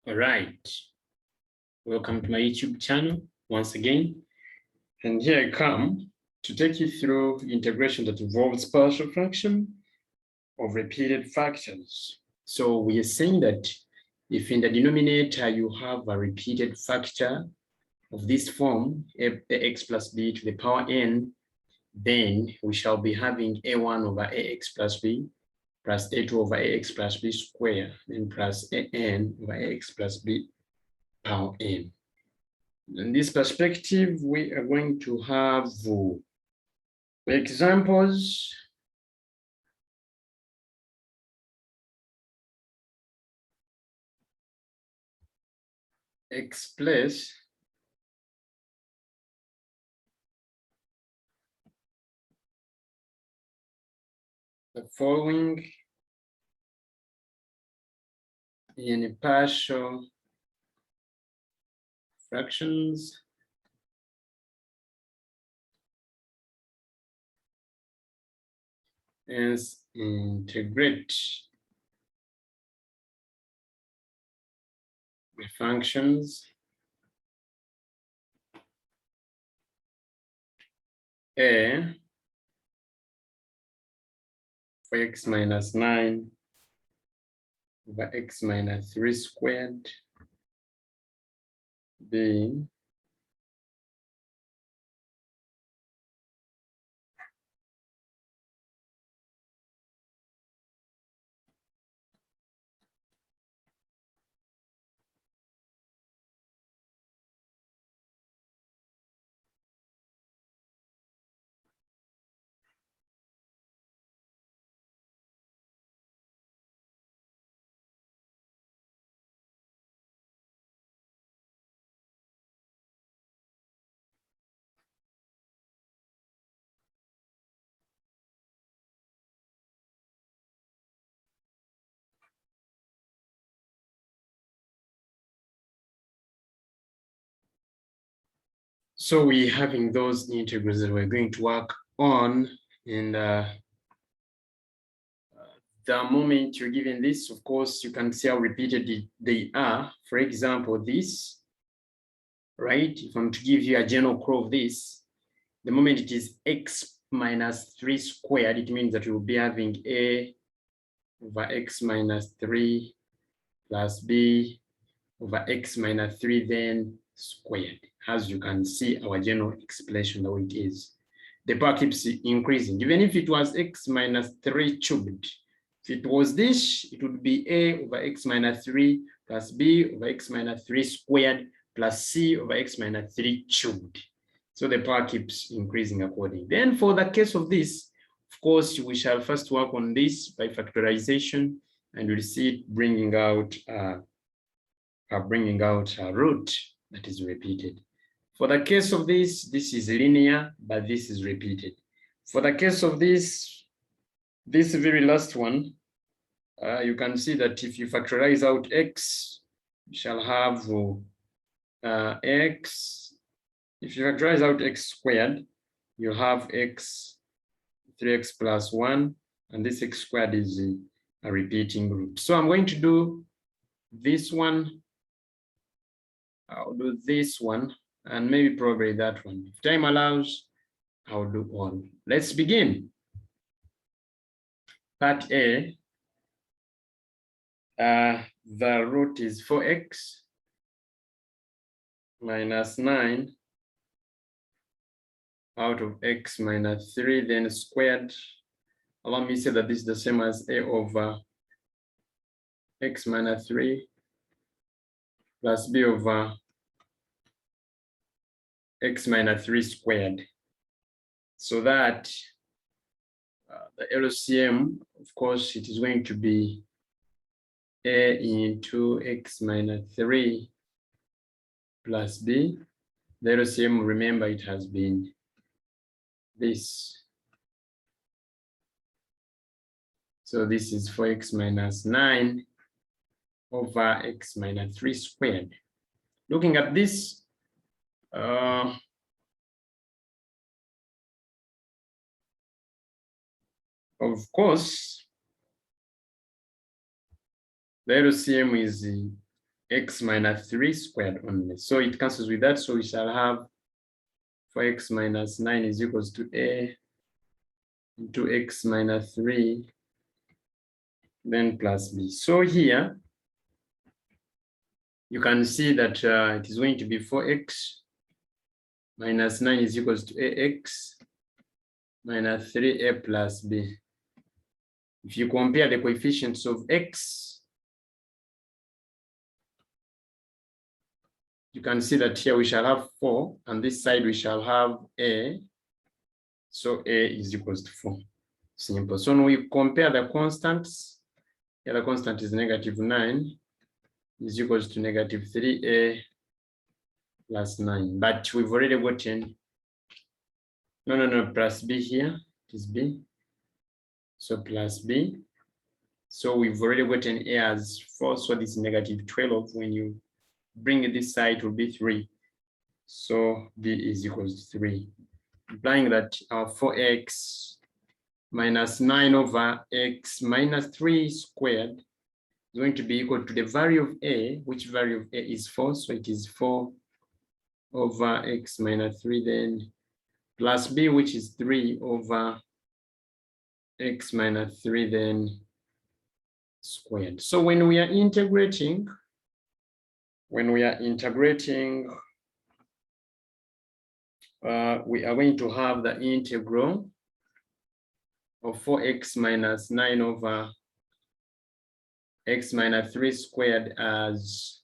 All right, welcome to my YouTube channel once again. And here I come to take you through integration that involves partial fraction of repeated factors. So we are saying that if in the denominator you have a repeated factor of this form, ax plus b to the power n, then we shall be having a1 over ax plus b plus a2 over ax plus b squared, then plus an over ax plus b power n. In this perspective, we are going to have examples. Express the following in partial fractions and integrate the functions a for x minus 9 over x minus 3 squared, b So we're having those integrals that we're going to work on. And the moment you're given this, of course, you can see how repeated they are. For example, this, right? If I'm to give you a general curve of this, the moment it is x minus 3 squared, it means that we'll be having a over x minus 3 plus b over x minus 3 then squared. As you can see, our general expression, the way it is. The power keeps increasing. Even if it was x minus 3 cubed, if it was this, it would be a over x minus 3 plus b over x minus 3 squared plus c over x minus 3 cubed. So the power keeps increasing accordingly. Then for the case of this, of course, we shall first work on this by factorization, and we'll see it bringing out a root that is repeated. For the case of this is linear, but this is repeated. For the case of this very last one, you can see that if you factorize out x, you shall have x. If you factorize out x squared, you have x, 3x plus 1, and this x squared is a repeating root. So I'm going to do this one. I'll do this one, and maybe probably that one. If time allows, I'll do all. Let's begin. Part A, the root is 4x minus 9 out of x minus 3, then squared. Allow me to say that this is the same as a over x minus 3 plus b over x minus 3 squared. So that the LCM, of course, it is going to be a into x minus 3 plus b. The LCM, remember, it has been this. So this is 4x minus 9 over x minus 3 squared. Looking at this, of course, the LCM is x minus 3 squared only. So it cancels with that. So we shall have 4x minus 9 is equals to a into x minus 3, then plus b. So here, you can see that it is going to be 4x minus 9 is equals to ax minus 3a plus b. If you compare the coefficients of x, you can see that here we shall have 4, and this side we shall have a. So a is equals to 4. Simple. So when we compare the constants, here the constant is negative 9 is equals to negative 3a plus 9. But we've already gotten, no, plus b here, it is b. So plus b. So we've already gotten a as 4, so this is negative 12. When you bring this side, it will be 3. So b is equals to 3, implying that our 4x minus 9 over x minus 3 squared is going to be equal to the value of a, which value of a is 4. So it is 4 over x minus 3, then plus b, which is 3 over x minus 3, then squared. So when we are integrating, we are going to have the integral of 4x minus 9 over x minus 3 squared as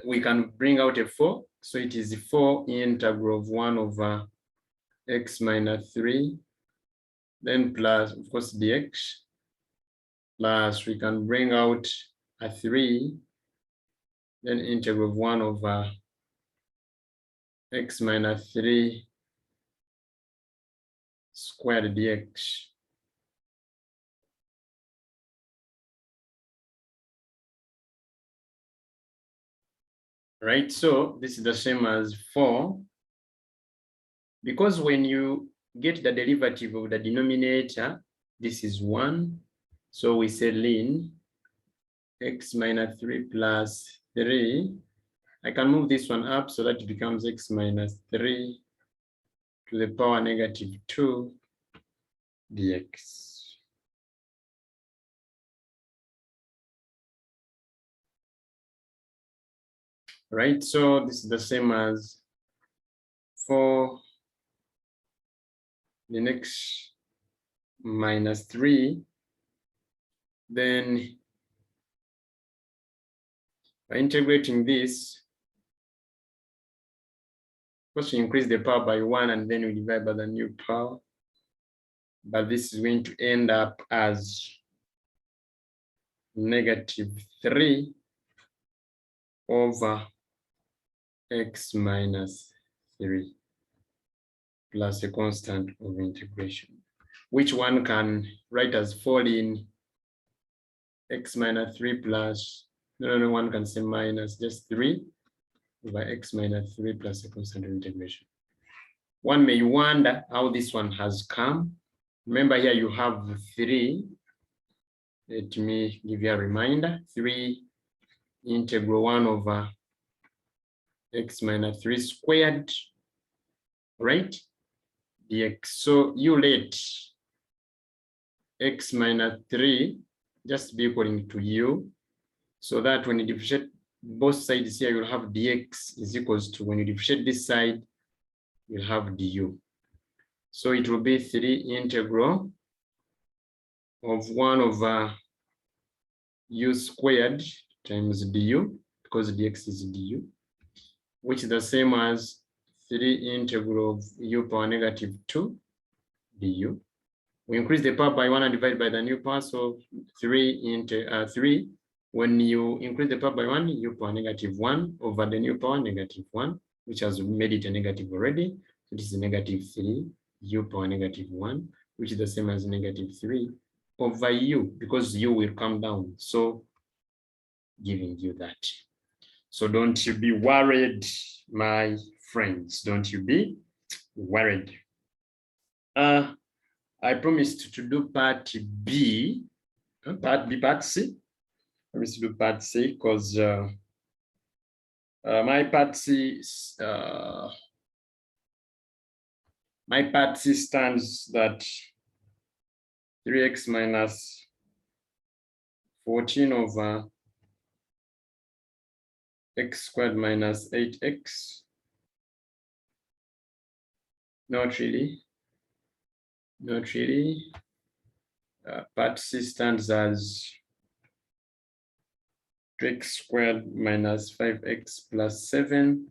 we can bring out a 4. So it is 4 integral of 1 over x minus 3, then plus, of course, dx, plus we can bring out a 3, then integral of 1 over x minus 3 squared dx. Right, so this is the same as 4, because when you get the derivative of the denominator, this is 1. So we say ln x minus 3 plus 3. I can move this one up so that it becomes x minus 3 to the power negative 2 dx. Right, so this is the same as 4 the next minus 3, then by integrating this, first we increase the power by 1 and then we divide by the new power, but this is going to end up as negative 3 over x minus 3 plus a constant of integration, which one can write as 4 in x minus 3 plus, no, one can say minus just 3 over x minus 3 plus a constant of integration. One may wonder how this one has come. Remember here you have 3. Let me give you a reminder. 3 integral 1 over x minus 3 squared, right? Dx. So you let x minus 3 just be equaling to u, so that when you differentiate both sides here, you'll have dx is equals to, when you differentiate this side, you'll have du. So it will be 3 integral of 1 over u squared times du, because dx is du, which is the same as 3 integral of u power negative 2 du. We increase the power by 1 and divide by the new power, so 3 into 3. When you increase the power by 1, u power negative 1 over the new power negative 1, which has made it a negative already. So this is negative 3 u power negative 1, which is the same as negative 3 over u, because u will come down. So giving you that. So don't you be worried, my friends. Don't you be worried. I promised to do part B, part C. let me do part C, because my part C stands that 3x minus 14 over x squared minus 8x. Not really. Part C stands as 2x squared minus 5x plus 7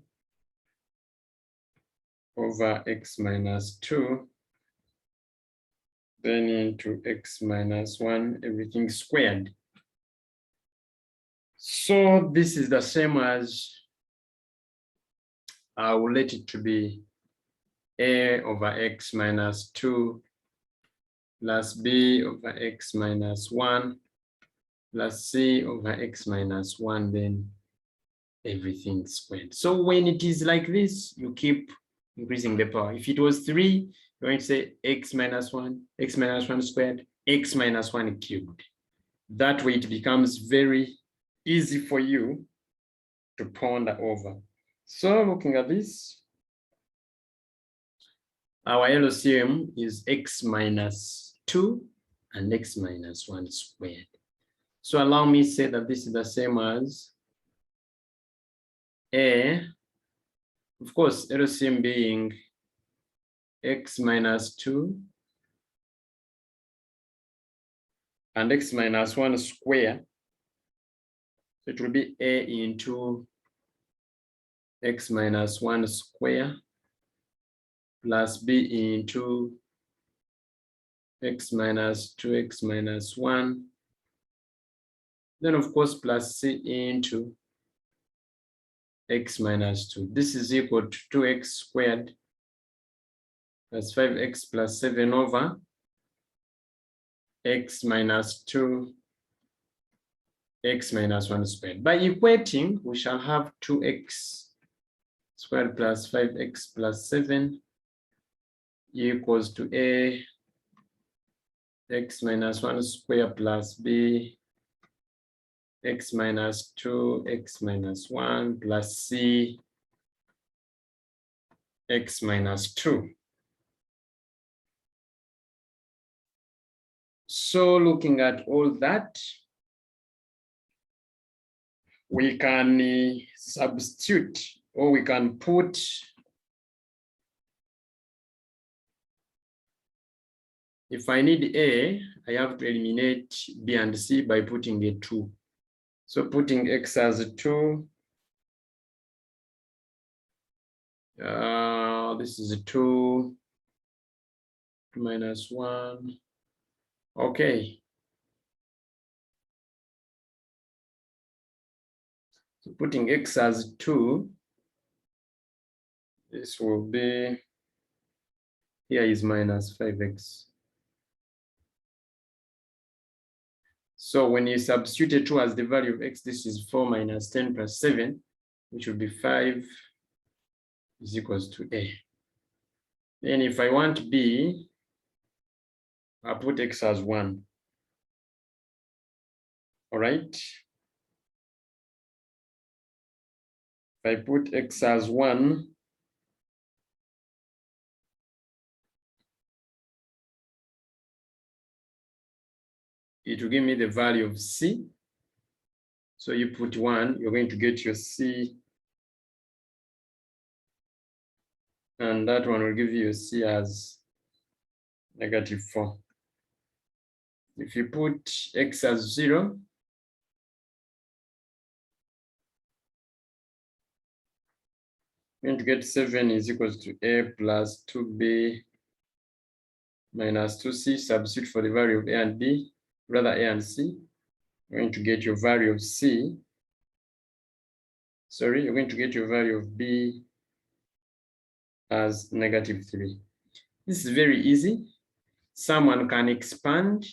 over x minus 2, then into x minus 1, everything squared. So this is the same as, I will let it to be a over x minus 2 plus b over x minus 1 plus c over x minus 1, then everything squared. So when it is like this, you keep increasing the power. If it was 3, you're going to say x minus 1 squared, x minus 1 cubed. That way it becomes very easy for you to ponder over. So looking at this, our LCM is x minus 2 and x minus 1 squared. So allow me to say that this is the same as A, of course, LCM being x minus 2 and x minus 1 square. So it will be A into x minus 1 square plus b into x minus 2x minus 1. Then of course plus c into x minus 2. This is equal to 2x squared plus 5x plus 7 over x minus 2 x minus 1 squared. By equating, we shall have 2x squared plus 5x plus 7 equals to a x minus 1 square plus b x minus 2 x minus 1 plus c x minus 2. So looking at all that, we can substitute, or we can put if I need A, I have to eliminate B and C by putting a 2. So putting x as a 2, this is a 2 minus 1. Okay. So putting x as 2, this will be, here is minus 5x. So when you substitute 2 as the value of x, this is 4 minus 10 plus 7, which will be 5 is equals to A. Then if I want B, I'll put x as 1. All right. If I put x as 1, it will give me the value of C. So you put 1, you're going to get your C. And that one will give you a C as -4. If you put x as 0, you're going to get 7 is equals to A plus 2B minus 2C. Substitute for the value of A and B, rather A and C. You're going to get your value of C. Sorry, you're going to get your value of B as -3. This is very easy. Someone can expand,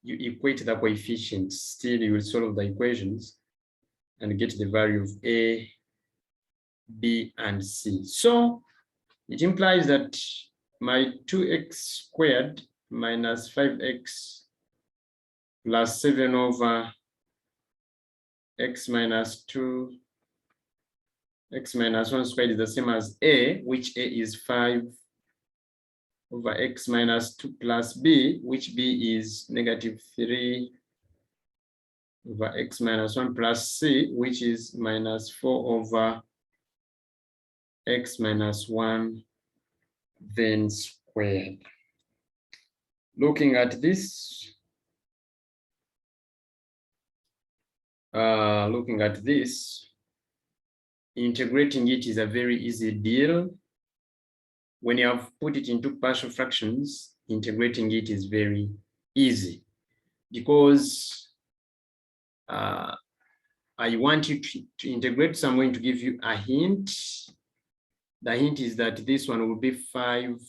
you equate the coefficients, still you will solve the equations and get the value of A, B, and C. So it implies that my 2x squared minus 5x plus 7 over x minus 2, x minus 1 squared is the same as a, which a is 5 over x minus 2 plus b, which b is negative 3 over x minus 1 plus c, which is minus 4 over x minus 1 then squared. Looking at this, integrating it is a very easy deal. When you have put it into partial fractions, integrating it is very easy because I want you to integrate. So I'm going to give you a hint. The hint is that this one will be 5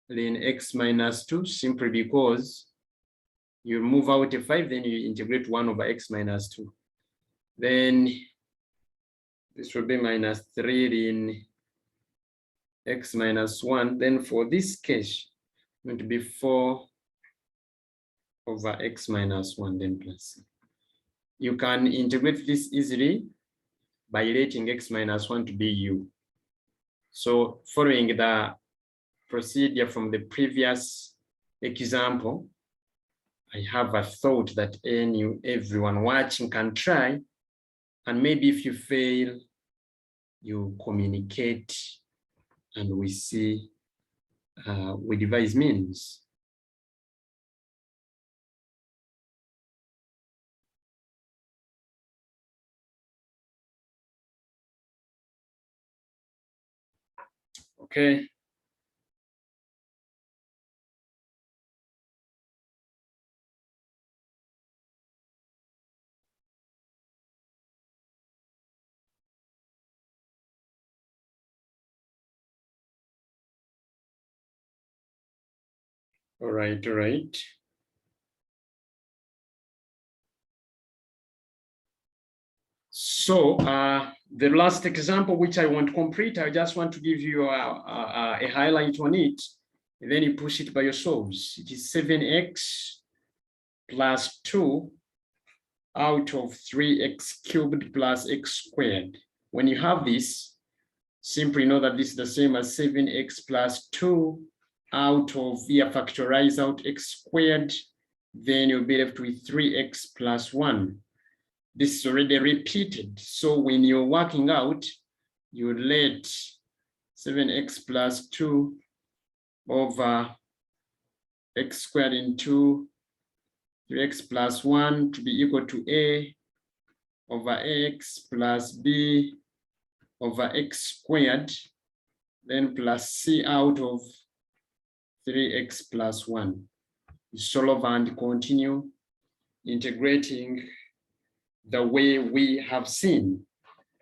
ln x minus 2, simply because you move out a 5, then you integrate 1 over x minus 2. Then this will be minus 3 ln x minus 1. Then for this case, it's going to be 4 over x minus 1, then plus c. You can integrate this easily by letting x minus 1 to be u. So following the procedure from the previous example, I have a thought that everyone watching can try, and maybe if you fail, you communicate and we see, we devise means. Okay. All right. So the last example, which I want to complete, I just want to give you a highlight on it, and then you push it by yourselves. It is 7x plus 2 out of 3x cubed plus x squared. When you have this, simply know that this is the same as 7x plus 2 out of, factorize out x squared, then you'll be left with 3x plus 1. This is already repeated. So when you're working out, you let 7x plus 2 over x squared into 3x plus 1 to be equal to a over x plus b over x squared, then plus c out of 3x plus 1. You solve and continue integrating the way we have seen.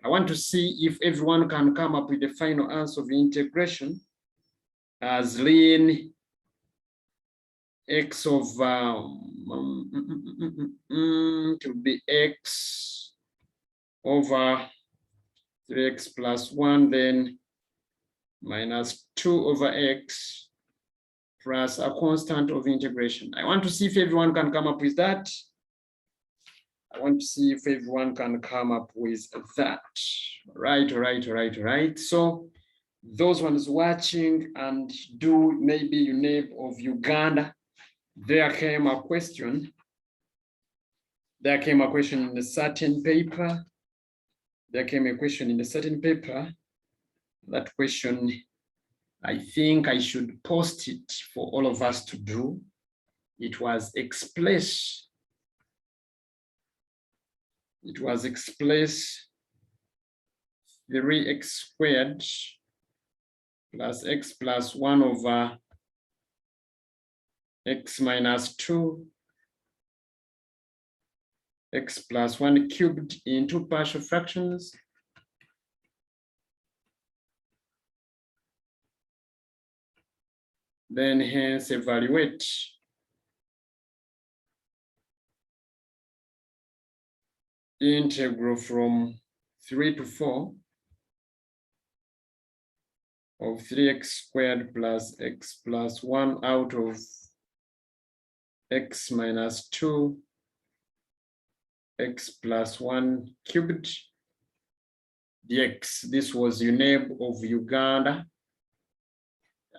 I want to see if everyone can come up with the final answer of the integration as ln x of to be x over 3x plus 1, then minus 2 over x plus a constant of integration. I want to see if everyone can come up with that. I want to see if everyone can come up with that. Right. So those ones watching and do maybe your name of Uganda, there came a question. There came a question in a certain paper. That question, I think I should post it for all of us to do. It was express 3x squared plus x plus 1 over x minus 2 x plus 1 cubed into partial fractions. Then hence evaluate integral from 3 to 4 of 3x squared plus x plus 1 out of x minus 2 x plus 1 cubed dx. This was UNEB of Uganda,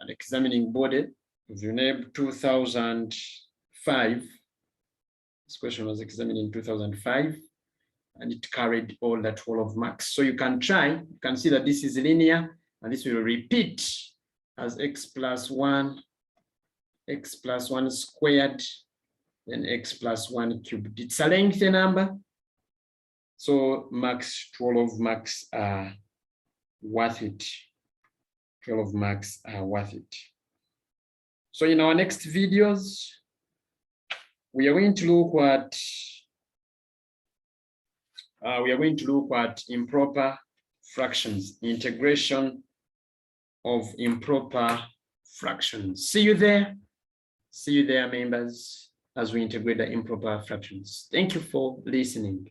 an examining body of UNEB 2005. This question was examined in 2005, and it carried all that 12 marks. So you can try, you can see that this is linear, and this will repeat as x plus 1 squared, then x plus 1 cubed. It's a lengthy number, so max 12 marks are worth it. 12 marks are worth it. So in our next videos, we are going to look at improper fractions, integration of improper fractions. See you there. See you there, members, as we integrate the improper fractions. Thank you for listening.